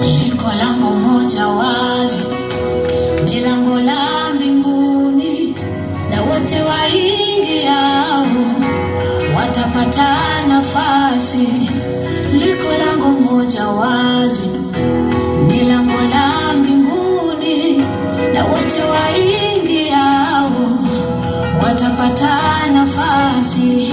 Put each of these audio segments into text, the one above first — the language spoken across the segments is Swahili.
Liko lango moja wazi, ni lango la mbinguni, na wote waingiao watapata nafasi. Liko lango moja wazi, ni lango la mbinguni, na wote waingiao watapata nafasi.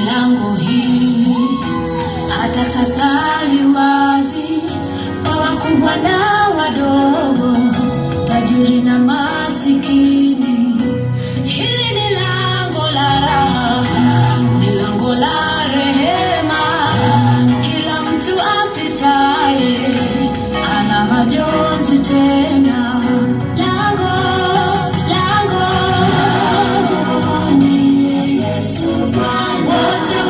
Lango hili hata sasa liwazi, kwa wakubwa na wadogo, tajiri na masikini. Hili ni lango la raha, ni lango la rehema. Kila mtu apitaye hana majonzi tena. Wote